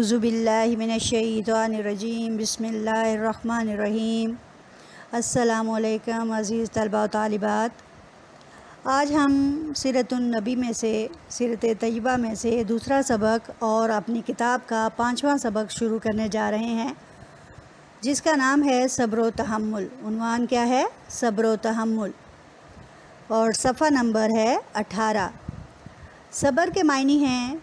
اعوذ باللہ من الشیطان الرجیم بسم اللہ الرحمن الرحیم۔ السلام علیکم عزیز طلباء و طالبات۔ آج ہم سیرت النبی میں سے سیرت طیبہ میں سے دوسرا سبق اور اپنی کتاب کا 5واں سبق شروع کرنے جا رہے ہیں، جس کا نام ہے صبر و تحمل۔ عنوان کیا ہے؟ صبر و تحمل، اور صفحہ نمبر ہے 18۔ صبر کے معنی ہیں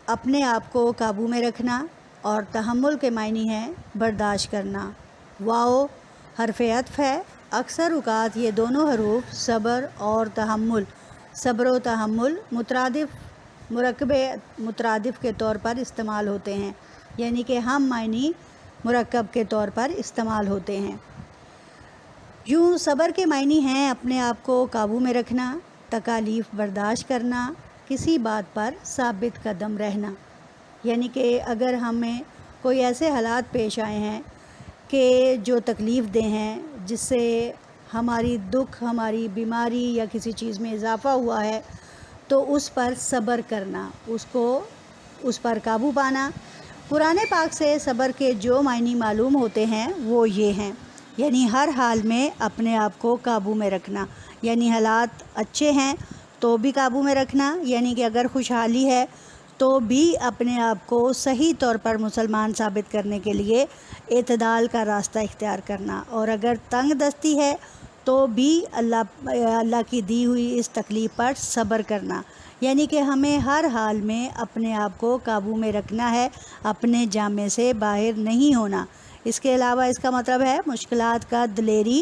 اپنے آپ کو قابو میں رکھنا، اور تحمل کے معنی ہے برداشت کرنا۔ واو حرف عطف ہے۔ اکثر اوقات یہ دونوں حروف صبر اور تحمل، صبر و تحمل مترادف مرکبے مترادف کے طور پر استعمال ہوتے ہیں، یعنی کہ ہم معنی مرکب کے طور پر استعمال ہوتے ہیں۔ یوں صبر کے معنی ہیں اپنے آپ کو قابو میں رکھنا، تکالیف برداشت کرنا، کسی بات پر ثابت قدم رہنا۔ یعنی کہ اگر ہمیں کوئی ایسے حالات پیش آئے ہیں کہ جو تکلیف دہ ہیں، جس سے ہماری دکھ، ہماری بیماری یا کسی چیز میں اضافہ ہوا ہے، تو اس پر صبر کرنا، اس پر قابو پانا۔ قرآن پاک سے صبر کے جو معنی معلوم ہوتے ہیں وہ یہ ہیں، یعنی ہر حال میں اپنے آپ کو قابو میں رکھنا، یعنی حالات اچھے ہیں تو بھی قابو میں رکھنا، یعنی کہ اگر خوشحالی ہے تو بھی اپنے آپ کو صحیح طور پر مسلمان ثابت کرنے کے لیے اعتدال کا راستہ اختیار کرنا، اور اگر تنگ دستی ہے تو بھی اللہ کی دی ہوئی اس تکلیف پر صبر کرنا، یعنی کہ ہمیں ہر حال میں اپنے آپ کو قابو میں رکھنا ہے، اپنے جامے سے باہر نہیں ہونا۔ اس کے علاوہ اس کا مطلب ہے مشکلات کا دلیری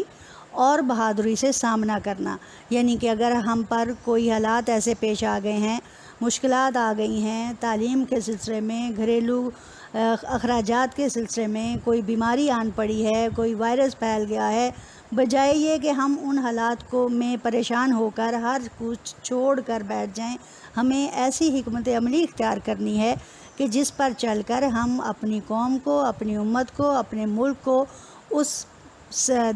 اور بہادری سے سامنا کرنا، یعنی کہ اگر ہم پر کوئی حالات ایسے پیش آ گئے ہیں، مشکلات آ گئی ہیں، تعلیم کے سلسلے میں، گھریلو اخراجات کے سلسلے میں، کوئی بیماری آن پڑی ہے، کوئی وائرس پھیل گیا ہے، بجائے یہ کہ ہم ان حالات میں پریشان ہو کر ہر کچھ چھوڑ کر بیٹھ جائیں، ہمیں ایسی حکمت عملی اختیار کرنی ہے کہ جس پر چل کر ہم اپنی قوم کو، اپنی امت کو، اپنے ملک کو اس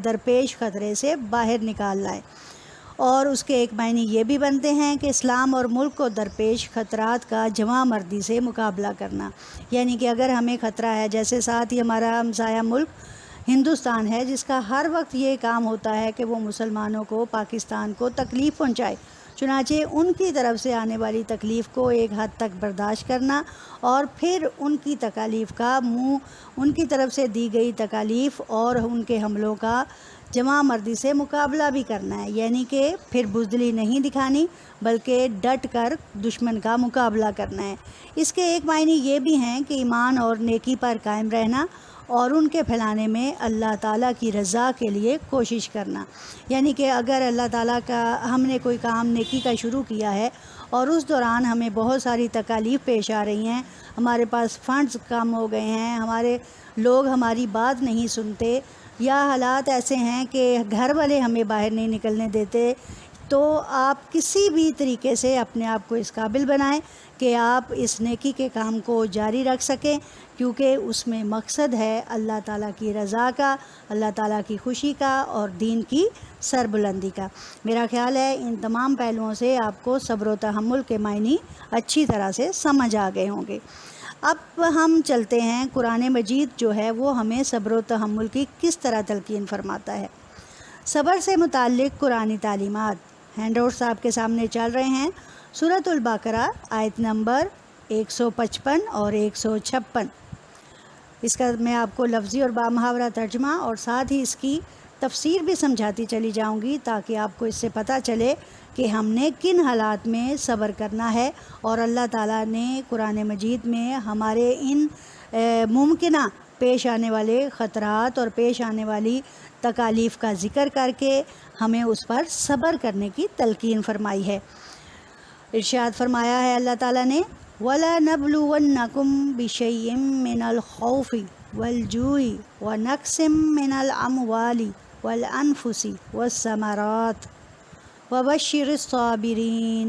درپیش خطرے سے باہر نکال لائے۔ اور اس کے ایک معنی یہ بھی بنتے ہیں کہ اسلام اور ملک کو درپیش خطرات کا جواں مردی سے مقابلہ کرنا، یعنی کہ اگر ہمیں خطرہ ہے، جیسے ساتھ ہی ہمارا ہمسایہ ملک ہندوستان ہے، جس کا ہر وقت یہ کام ہوتا ہے کہ وہ مسلمانوں کو، پاکستان کو تکلیف پہنچائے، چنانچہ ان کی طرف سے آنے والی تکلیف کو ایک حد تک برداشت کرنا، اور پھر ان کی تکالیف کا ان کی طرف سے دی گئی تکالیف اور ان کے حملوں کا جمع مردی سے مقابلہ بھی کرنا ہے، یعنی کہ پھر بزدلی نہیں دکھانی بلکہ ڈٹ کر دشمن کا مقابلہ کرنا ہے۔ اس کے ایک معنی یہ بھی ہیں کہ ایمان اور نیکی پر قائم رہنا اور ان کے پھیلانے میں اللہ تعالیٰ کی رضا کے لیے کوشش کرنا، یعنی کہ اگر اللہ تعالیٰ کا ہم نے کوئی کام نیکی کا شروع کیا ہے اور اس دوران ہمیں بہت ساری تکالیف پیش آ رہی ہیں، ہمارے پاس فنڈز کم ہو گئے ہیں، ہمارے لوگ ہماری بات نہیں سنتے، یا حالات ایسے ہیں کہ گھر والے ہمیں باہر نہیں نکلنے دیتے، تو آپ کسی بھی طریقے سے اپنے آپ کو اس قابل بنائیں کہ آپ اس نیکی کے کام کو جاری رکھ سکیں، کیونکہ اس میں مقصد ہے اللہ تعالیٰ کی رضا کا، اللہ تعالیٰ کی خوشی کا اور دین کی سربلندی کا۔ میرا خیال ہے ان تمام پہلوؤں سے آپ کو صبر و تحمل کے معنی اچھی طرح سے سمجھ آ گئے ہوں گے۔ اب ہم چلتے ہیں، قرآن مجید جو ہے وہ ہمیں صبر و تحمل کی کس طرح تلقین فرماتا ہے۔ صبر سے متعلق قرآنی تعلیمات ہینڈ آؤٹس آپ کے سامنے چل رہے ہیں۔ سورۃ البقرہ آیت نمبر 155 اور 156۔ اس کا میں آپ کو لفظی اور بامحاورہ ترجمہ اور ساتھ ہی اس کی تفسیر بھی سمجھاتی چلی جاؤں گی، تاکہ آپ کو اس سے پتہ چلے کہ ہم نے کن حالات میں صبر کرنا ہے، اور اللہ تعالیٰ نے قرآن مجید میں ہمارے ان ممکنہ پیش آنے والے خطرات اور پیش آنے والی تکالیف کا ذکر کر کے ہمیں اس پر صبر کرنے کی تلقین فرمائی ہے۔ ارشاد فرمایا ہے اللہ تعالیٰ نے، وَلَنَبْلُوَنَّكُمْ بِشَيْءٍ مِّنَ الْخَوْفِ وَالْجُوعِ وَنَقْصٍ مِّنَ الْأَمْوَالِ وَالْأَنفُسِ وَالثَّمَرَاتِ وَبَشِّرِ الصَّابِرِينَ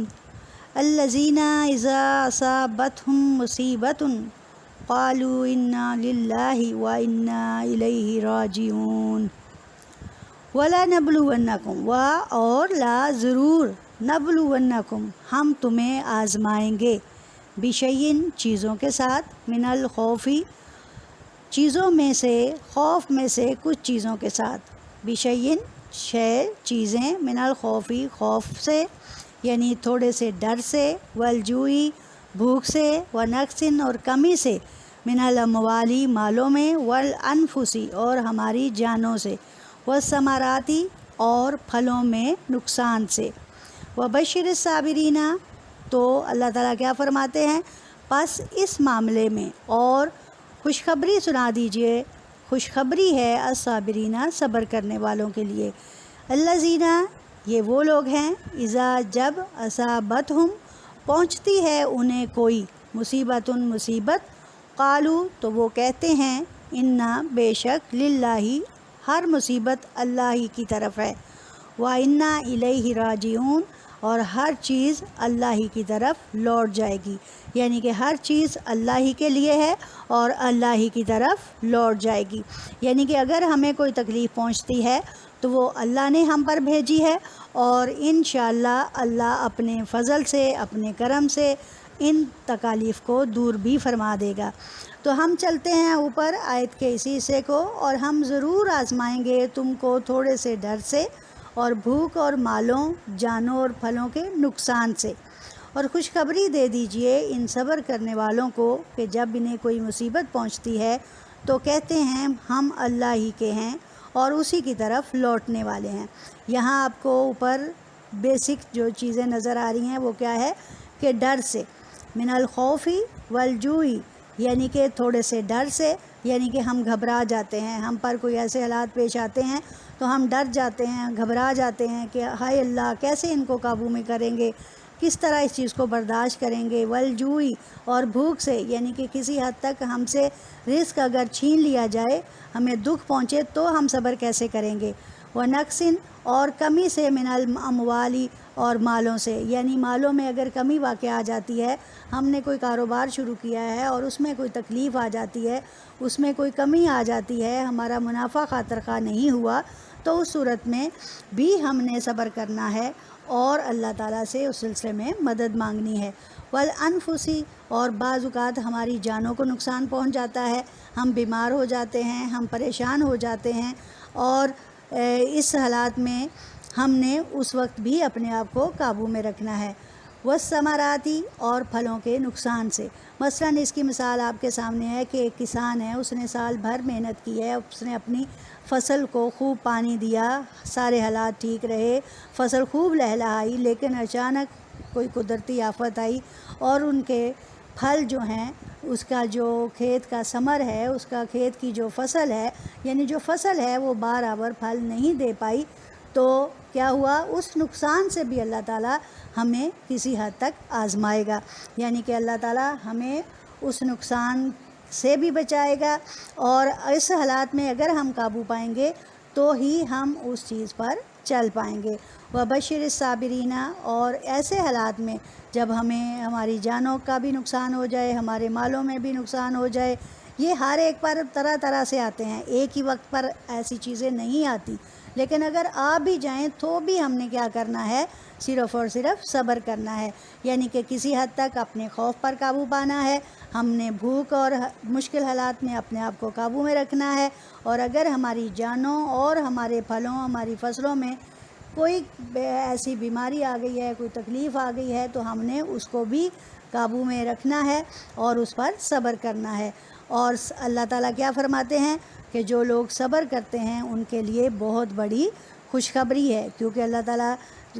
الَّذِينَ إِذَا أَصَابَتْهُم مُّصِيبَةٌ قَالُوا إِنَّا لِلَّهِ وَإِنَّا إِلَيْهِ رَاجِعُونَ۔ وَلَنَبْلُوَنَّكُمْ اور لا ضرور، نبلونکم ہم تمہیں آزمائیں گے، بشیئن چیزوں کے ساتھ، من الخوفی چیزوں میں سے، خوف میں سے کچھ چیزوں کے ساتھ، بشیئن چیزیں، من الخوفی خوف سے یعنی تھوڑے سے ڈر سے، والجوعی بھوک سے، ونقص اور کمی سے، من الاموالی مالوں میں، والانفسی اور ہماری جانوں سے، والثمراتی اور پھلوں میں نقصان سے، وبشر الصابرین تو اللہ تعالیٰ کیا فرماتے ہیں، پس اس معاملے میں اور خوشخبری سنا دیجئے، خوشخبری ہے الصابرین صبر کرنے والوں کے لیے، الذین یہ وہ لوگ ہیں، اذا جب اصابتہم پہنچتی ہے انہیں کوئی مصیبت قالو تو وہ کہتے ہیں، انا بے شک للہ ہر مصیبت اللہ ہی کی طرف ہے، وانا الیہ راجعون اور ہر چیز اللہ ہی کی طرف لوٹ جائے گی، یعنی کہ ہر چیز اللہ ہی کے لیے ہے اور اللہ ہی کی طرف لوٹ جائے گی، یعنی کہ اگر ہمیں کوئی تکلیف پہنچتی ہے تو وہ اللہ نے ہم پر بھیجی ہے، اور انشاءاللہ اللہ اپنے فضل سے، اپنے کرم سے ان تکالیف کو دور بھی فرما دے گا۔ تو ہم چلتے ہیں اوپر آیت کے اسی حصے کو، اور ہم ضرور آزمائیں گے تم کو تھوڑے سے ڈر سے اور بھوک اور مالوں، جانوں اور پھلوں کے نقصان سے، اور خوشخبری دے دیجئے ان صبر کرنے والوں کو کہ جب انہیں کوئی مصیبت پہنچتی ہے تو کہتے ہیں ہم اللہ ہی کے ہیں اور اسی کی طرف لوٹنے والے ہیں۔ یہاں آپ کو اوپر بیسک جو چیزیں نظر آ رہی ہیں وہ کیا ہے کہ ڈر سے، من الخوفی والجوعی یعنی کہ تھوڑے سے ڈر سے، یعنی کہ ہم گھبرا جاتے ہیں، ہم پر کوئی ایسے حالات پیش آتے ہیں تو ہم ڈر جاتے ہیں، گھبرا جاتے ہیں کہ ہائے اللہ کیسے ان کو قابو میں کریں گے، کس طرح اس چیز کو برداشت کریں گے، والجوعی اور بھوک سے، یعنی کہ کسی حد تک ہم سے رزق اگر چھین لیا جائے، ہمیں دکھ پہنچے تو ہم صبر کیسے کریں گے، ونقص اور کمی سے، من الاموالی اور مالوں سے، یعنی مالوں میں اگر کمی واقع آ جاتی ہے، ہم نے کوئی کاروبار شروع کیا ہے اور اس میں کوئی تکلیف آ جاتی ہے، اس میں کوئی کمی آ جاتی ہے، ہمارا منافع خاطر خواہ نہیں ہوا، تو اس صورت میں بھی ہم نے صبر کرنا ہے اور اللہ تعالیٰ سے اس سلسلے میں مدد مانگنی ہے، والانفسی اور بعض اوقات ہماری جانوں کو نقصان پہنچ جاتا ہے، ہم بیمار ہو جاتے ہیں، ہم پریشان ہو جاتے ہیں، اور اس حالات میں ہم نے اس وقت بھی اپنے آپ کو قابو میں رکھنا ہے، والثمراتی اور پھلوں کے نقصان سے، مثلاً اس کی مثال آپ کے سامنے ہے کہ ایک کسان ہے، اس نے سال بھر محنت کی ہے، اس نے اپنی فصل کو خوب پانی دیا، سارے حالات ٹھیک رہے، فصل خوب لہلہائی، لیکن اچانک کوئی قدرتی آفت آئی اور ان کے پھل جو ہیں، اس کا جو کھیت کا ثمر ہے، اس کا کھیت کی جو فصل ہے، یعنی جو فصل ہے وہ برابر پھل نہیں دے پائی، تو کیا ہوا، اس نقصان سے بھی اللہ تعالیٰ ہمیں کسی حد تک آزمائے گا، یعنی کہ اللہ تعالیٰ ہمیں اس نقصان سے بھی بچائے گا، اور اس حالات میں اگر ہم قابو پائیں گے تو ہی ہم اس چیز پر چل پائیں گے، وبشر الصابرین اور ایسے حالات میں جب ہمیں ہماری جانوں کا بھی نقصان ہو جائے، ہمارے مالوں میں بھی نقصان ہو جائے، یہ ہر ایک پر طرح طرح سے آتے ہیں، ایک ہی وقت پر ایسی چیزیں نہیں آتی، لیکن اگر آ بھی جائیں تو بھی ہم نے کیا کرنا ہے، صرف اور صرف صبر کرنا ہے، یعنی کہ کسی حد تک اپنے خوف پر قابو پانا ہے، ہم نے بھوک اور مشکل حالات میں اپنے آپ کو قابو میں رکھنا ہے، اور اگر ہماری جانوں اور ہمارے پھلوں، ہماری فصلوں میں کوئی ایسی بیماری آ گئی ہے، کوئی تکلیف آ گئی ہے، تو ہم نے اس کو بھی قابو میں رکھنا ہے اور اس پر صبر کرنا ہے، اور اللہ تعالیٰ کیا فرماتے ہیں کہ جو لوگ صبر کرتے ہیں ان کے لیے بہت بڑی خوشخبری ہے، کیونکہ اللہ تعالیٰ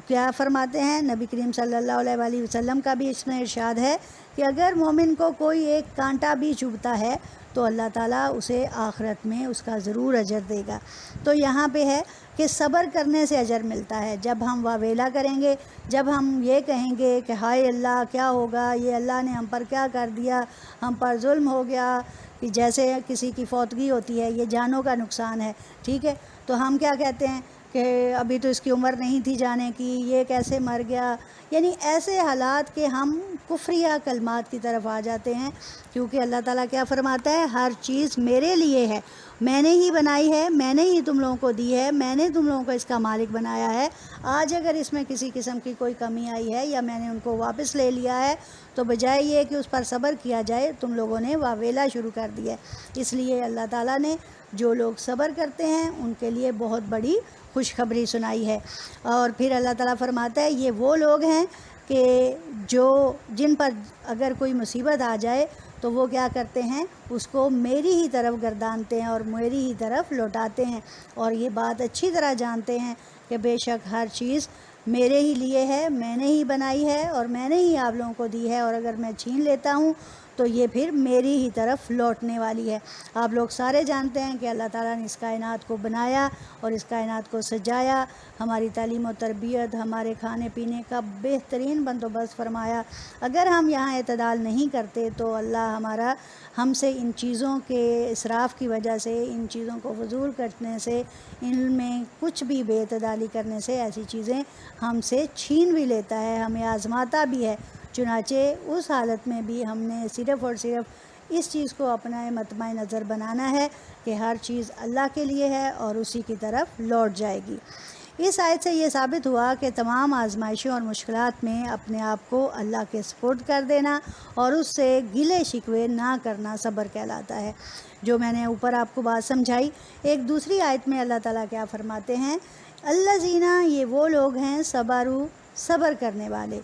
کیا فرماتے ہیں، نبی کریم صلی اللہ علیہ وآلہ وسلم کا بھی اس میں ارشاد ہے کہ اگر مومن کو کوئی ایک کانٹا بھی چبھتا ہے تو اللہ تعالیٰ اسے آخرت میں اس کا ضرور اجر دے گا۔ تو یہاں پہ ہے کہ صبر کرنے سے اجر ملتا ہے، جب ہم واویلا کریں گے، جب ہم یہ کہیں گے کہ ہائے اللہ کیا ہوگا، یہ اللہ نے ہم پر کیا کر دیا، ہم پر ظلم ہو گیا، کہ جیسے کسی کی فوتگی ہوتی ہے، یہ جانوں کا نقصان ہے، ٹھیک ہے، تو ہم کیا کہتے ہیں کہ ابھی تو اس کی عمر نہیں تھی جانے کی، یہ کیسے مر گیا، یعنی ایسے حالات کہ ہم کفریہ کلمات کی طرف آ جاتے ہیں، کیونکہ اللہ تعالیٰ کیا فرماتا ہے، ہر چیز میرے لیے ہے، میں نے ہی بنائی ہے، میں نے ہی تم لوگوں کو دی ہے، میں نے تم لوگوں کو اس کا مالک بنایا ہے۔ آج اگر اس میں کسی قسم کی کوئی کمی آئی ہے یا میں نے ان کو واپس لے لیا ہے تو بجائے یہ کہ اس پر صبر کیا جائے، تم لوگوں نے واویلا شروع کر دی ہے۔ اس لیے اللہ تعالیٰ نے جو لوگ صبر کرتے ہیں ان کے لیے بہت بڑی خوشخبری سنائی ہے۔ اور پھر اللہ تعالیٰ فرماتا ہے یہ وہ لوگ ہیں کہ جن پر اگر کوئی مصیبت آ جائے تو وہ کیا کرتے ہیں، اس کو میری ہی طرف گردانتے ہیں اور میری ہی طرف لوٹاتے ہیں، اور یہ بات اچھی طرح جانتے ہیں کہ بے شک ہر چیز میرے ہی لیے ہے، میں نے ہی بنائی ہے اور میں نے ہی آپ لوگوں کو دی ہے، اور اگر میں چھین لیتا ہوں تو یہ پھر میری ہی طرف لوٹنے والی ہے۔ آپ لوگ سارے جانتے ہیں کہ اللہ تعالیٰ نے اس کائنات کو بنایا اور اس کائنات کو سجایا، ہماری تعلیم و تربیت، ہمارے کھانے پینے کا بہترین بندوبست فرمایا۔ اگر ہم یہاں اعتدال نہیں کرتے تو اللہ ہم سے ان چیزوں کے اسراف کی وجہ سے، ان چیزوں کو فضول کرنے سے، ان میں کچھ بھی بے اعتدالی کرنے سے ایسی چیزیں ہم سے چھین بھی لیتا ہے، ہمیں آزماتا بھی ہے۔ چنانچہ اس حالت میں بھی ہم نے صرف اور صرف اس چیز کو اپنا مطمع نظر بنانا ہے کہ ہر چیز اللہ کے لیے ہے اور اسی کی طرف لوٹ جائے گی۔ اس آیت سے یہ ثابت ہوا کہ تمام آزمائشوں اور مشکلات میں اپنے آپ کو اللہ کے سپرد کر دینا اور اس سے گلے شکوے نہ کرنا صبر کہلاتا ہے۔ جو میں نے اوپر آپ کو بات سمجھائی، ایک دوسری آیت میں اللہ تعالیٰ کیا فرماتے ہیں، الذین، یہ وہ لوگ ہیں، صبر کرنے والے،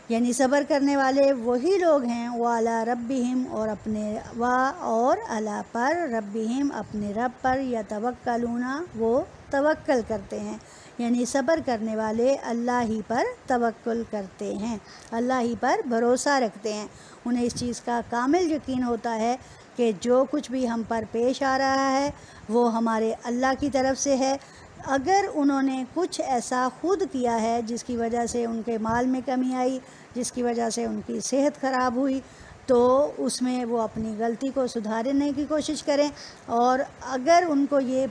یعنی صبر کرنے والے وہی لوگ ہیں، وعلی ربہم، اور اللہ پر، ربہم، اپنے رب پر، یتوکلون، وہ توکل کرتے ہیں، یعنی صبر کرنے والے اللہ ہی پر توکل کرتے ہیں، اللہ ہی پر بھروسہ رکھتے ہیں۔ انہیں اس چیز کا کامل یقین ہوتا ہے کہ جو کچھ بھی ہم پر پیش آ رہا ہے وہ ہمارے اللہ کی طرف سے ہے۔ اگر انہوں نے کچھ ایسا خود کیا ہے جس کی وجہ سے ان کے مال میں کمی آئی، جس کی وجہ سے ان کی صحت خراب ہوئی، تو اس میں وہ اپنی غلطی کو سدھارنے کی کوشش کریں، اور اگر ان کو یہ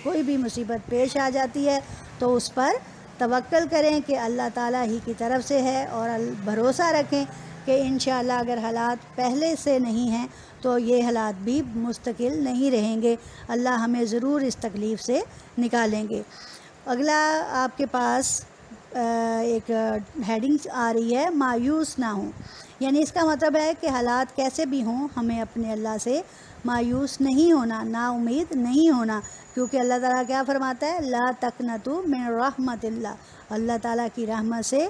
کوئی بھی مصیبت پیش آ جاتی ہے تو اس پر توکل کریں کہ اللہ تعالیٰ ہی کی طرف سے ہے، اور بھروسہ رکھیں کہ انشاءاللہ اگر حالات پہلے سے نہیں ہیں تو یہ حالات بھی مستقل نہیں رہیں گے، اللہ ہمیں ضرور اس تکلیف سے نکالیں گے۔ اگلا آپ کے پاس ایک ہیڈنگ آ رہی ہے، مایوس نہ ہوں، یعنی اس کا مطلب ہے کہ حالات کیسے بھی ہوں ہمیں اپنے اللہ سے مایوس نہیں ہونا، نا امید نہیں ہونا، کیونکہ اللہ تعالیٰ کیا فرماتا ہے، لا تقنطوا من رحمت اللہ، اللہ تعالیٰ کی رحمت سے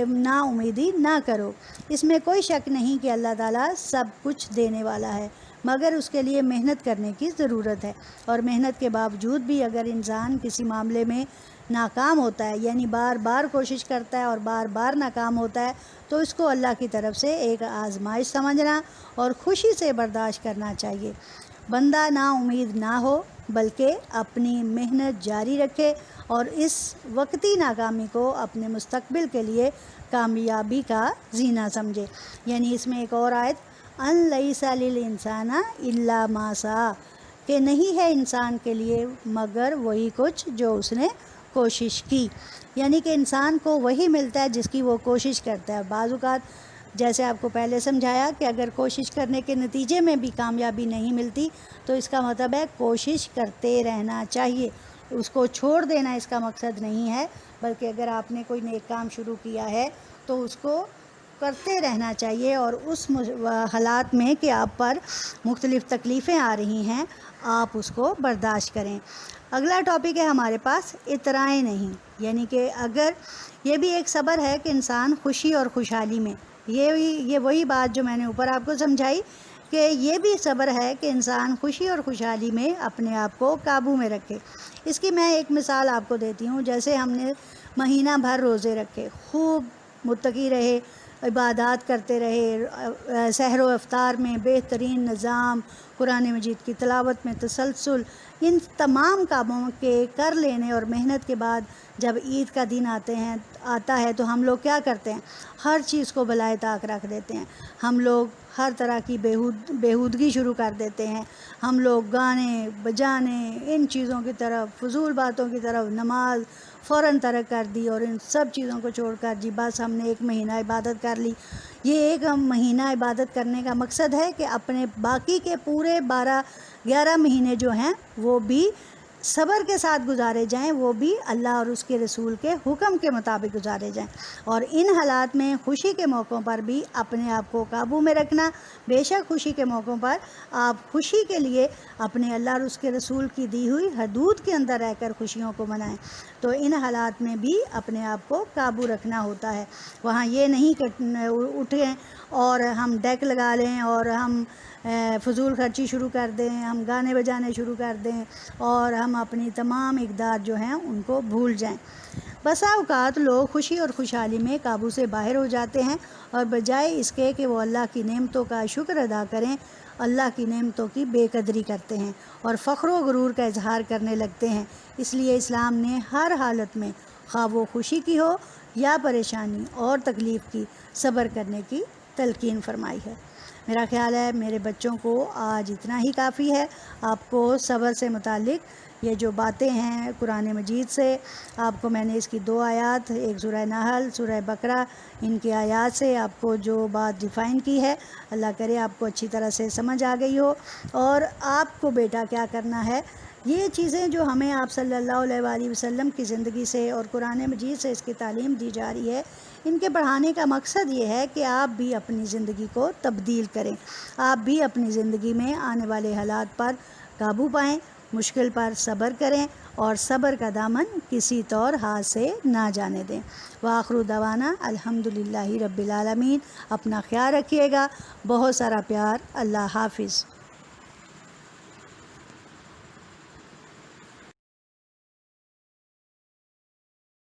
نا امیدی نہ کرو۔ اس میں کوئی شک نہیں کہ اللہ تعالیٰ سب کچھ دینے والا ہے، مگر اس کے لیے محنت کرنے کی ضرورت ہے، اور محنت کے باوجود بھی اگر انسان کسی معاملے میں ناکام ہوتا ہے، یعنی بار بار کوشش کرتا ہے اور بار بار ناکام ہوتا ہے، تو اس کو اللہ کی طرف سے ایک آزمائش سمجھنا اور خوشی سے برداشت کرنا چاہیے۔ بندہ نا امید نہ ہو بلکہ اپنی محنت جاری رکھے اور اس وقتی ناکامی کو اپنے مستقبل کے لیے کامیابی کا زینہ سمجھے۔ یعنی اس میں ایک اور آیت، ان لیس للانسان الا ما سعی، کہ نہیں ہے انسان کے لیے مگر وہی کچھ جو اس نے کوشش کی، یعنی کہ انسان کو وہی ملتا ہے جس کی وہ کوشش کرتا ہے۔ بعض اوقات جیسے آپ کو پہلے سمجھایا کہ اگر کوشش کرنے کے نتیجے میں بھی کامیابی نہیں ملتی تو اس کا مطلب ہے کوشش کرتے رہنا چاہیے، اس کو چھوڑ دینا اس کا مقصد نہیں ہے، بلکہ اگر آپ نے کوئی نیک کام شروع کیا ہے تو اس کو کرتے رہنا چاہیے، اور اس حالات میں کہ آپ پر مختلف تکلیفیں آ رہی ہیں آپ اس کو برداشت کریں۔ اگلا ٹاپک ہے ہمارے پاس، اترائیں نہیں، یعنی کہ اگر یہ بھی ایک صبر ہے کہ انسان خوشی اور خوشحالی میں، یہ وہی بات جو میں نے اوپر آپ کو سمجھائی کہ یہ بھی صبر ہے کہ انسان خوشی اور خوشحالی میں اپنے آپ کو قابو میں رکھے۔ اس کی میں ایک مثال آپ کو دیتی ہوں، جیسے ہم نے مہینہ بھر روزے رکھے، خوب متقی رہے، عبادات کرتے رہے، سحر و افطار میں بہترین نظام، قرآن مجید کی تلاوت میں تسلسل، ان تمام کاموں کے کر لینے اور محنت کے بعد جب عید کا دن آتا ہے تو ہم لوگ کیا کرتے ہیں، ہر چیز کو بلائے طاق رکھ دیتے ہیں، ہم لوگ ہر طرح کی بیہودگی شروع کر دیتے ہیں، ہم لوگ گانے بجانے ان چیزوں کی طرف، فضول باتوں کی طرف، نماز فوراً ترک کر دی اور ان سب چیزوں کو چھوڑ کر جی بس ہم نے ایک مہینہ عبادت کر لی۔ یہ ایک مہینہ عبادت کرنے کا مقصد ہے کہ اپنے باقی کے پورے 11 مہینے جو ہیں وہ بھی صبر کے ساتھ گزارے جائیں، وہ بھی اللہ اور اس کے رسول کے حکم کے مطابق گزارے جائیں، اور ان حالات میں خوشی کے موقعوں پر بھی اپنے آپ کو قابو میں رکھنا۔ بے شک خوشی کے موقعوں پر آپ خوشی کے لیے اپنے اللہ اور اس کے رسول کی دی ہوئی حدود کے اندر رہ کر خوشیوں کو منائیں، تو ان حالات میں بھی اپنے آپ کو قابو رکھنا ہوتا ہے۔ وہاں یہ نہیں کہ اٹھیں اور ہم ڈیک لگا لیں اور ہم فضول خرچی شروع کر دیں، ہم گانے بجانے شروع کر دیں اور ہم اپنی تمام اقدار جو ہیں ان کو بھول جائیں۔ بسا اوقات لوگ خوشی اور خوشحالی میں قابو سے باہر ہو جاتے ہیں، اور بجائے اس کے کہ وہ اللہ کی نعمتوں کا شکر ادا کریں، اللہ کی نعمتوں کی بے قدری کرتے ہیں اور فخر و غرور کا اظہار کرنے لگتے ہیں۔ اس لیے اسلام نے ہر حالت میں، خواہ وہ خوشی کی ہو یا پریشانی اور تکلیف کی، صبر کرنے کی تلقین فرمائی ہے۔ میرا خیال ہے میرے بچوں کو آج اتنا ہی کافی ہے۔ آپ کو صبر سے متعلق یہ جو باتیں ہیں قرآن مجید سے، آپ کو میں نے اس کی 2 آیات، ایک سورہ نحل، سورہ بقرہ، ان کی آیات سے آپ کو جو بات ڈیفائن کی ہے، اللہ کرے آپ کو اچھی طرح سے سمجھ آ گئی ہو۔ اور آپ کو بیٹا کیا کرنا ہے، یہ چیزیں جو ہمیں آپ صلی اللہ علیہ وآلہ وسلم کی زندگی سے اور قرآن مجید سے اس کی تعلیم دی جا رہی ہے، ان کے پڑھانے کا مقصد یہ ہے کہ آپ بھی اپنی زندگی کو تبدیل کریں، آپ بھی اپنی زندگی میں آنے والے حالات پر قابو پائیں، مشکل پر صبر کریں اور صبر کا دامن کسی طور ہاتھ سے نہ جانے دیں۔ وآخر دعوانا الحمدللہ رب العالمین۔ اپنا خیال رکھیے گا، بہت سارا پیار، اللہ حافظ۔